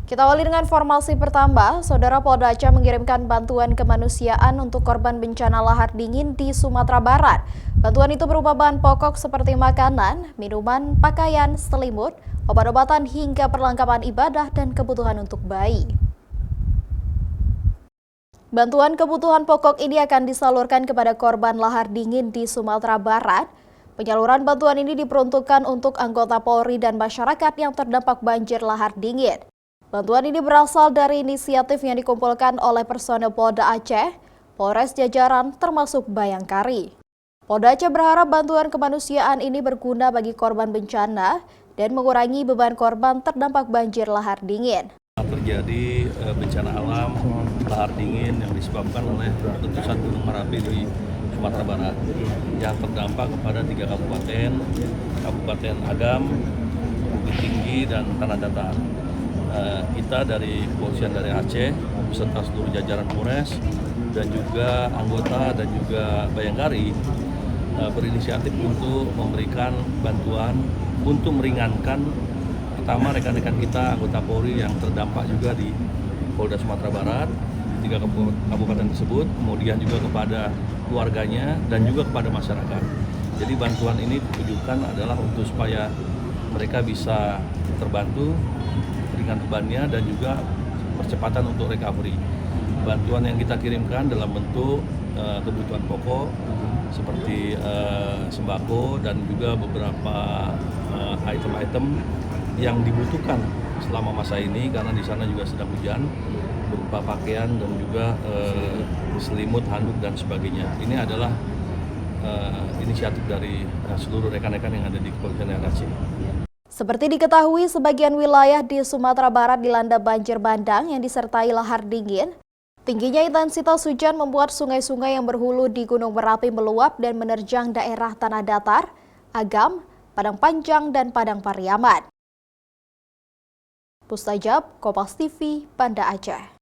Kita awali dengan informasi pertama, Saudara Polda Aceh mengirimkan bantuan kemanusiaan untuk korban bencana lahar dingin di Sumatera Barat. Bantuan itu berupa bahan pokok seperti makanan, minuman, pakaian, selimut, obat-obatan hingga perlengkapan ibadah dan kebutuhan untuk bayi. Bantuan kebutuhan pokok ini akan disalurkan kepada korban lahar dingin di Sumatera Barat. Penyaluran bantuan ini diperuntukkan untuk anggota Polri dan masyarakat yang terdampak banjir lahar dingin. Bantuan ini berasal dari inisiatif yang dikumpulkan oleh personel Polda Aceh, Polres jajaran termasuk Bayangkari. Polda Aceh berharap bantuan kemanusiaan ini berguna bagi korban bencana dan mengurangi beban korban terdampak banjir lahar dingin. Terjadi bencana alam lahar dingin yang disebabkan oleh letusan Gunung Merapi di Sumatera Barat yang terdampak kepada 3 kabupaten, Kabupaten Agam, Bukit Tinggi, dan Tanah Datar. Kita dari kepolisian dari Aceh beserta seluruh jajaran Polres dan juga anggota dan juga Bayangkari berinisiatif untuk memberikan bantuan untuk meringankan pertama rekan-rekan kita anggota Polri yang terdampak juga di Polda Sumatera Barat di 3 kabupaten tersebut, kemudian juga kepada keluarganya dan juga kepada masyarakat. Jadi bantuan ini ditujukan adalah untuk supaya mereka bisa terbantu ringan bebannya dan juga percepatan untuk recovery. Bantuan yang kita kirimkan dalam bentuk kebutuhan pokok seperti sembako dan juga beberapa item-item yang dibutuhkan selama masa ini karena di sana juga sedang hujan, berupa pakaian dan juga selimut, handuk dan sebagainya. Ini adalah inisiatif dari seluruh rekan-rekan yang ada di Kepolisian Aceh. Seperti diketahui, sebagian wilayah di Sumatera Barat dilanda banjir bandang yang disertai lahar dingin. Tingginya intensitas hujan membuat sungai-sungai yang berhulu di Gunung Merapi meluap dan menerjang daerah Tanah Datar, Agam, Padang Panjang, dan Padang Pariaman. Mustajab, Kompas TV, Banda Aceh.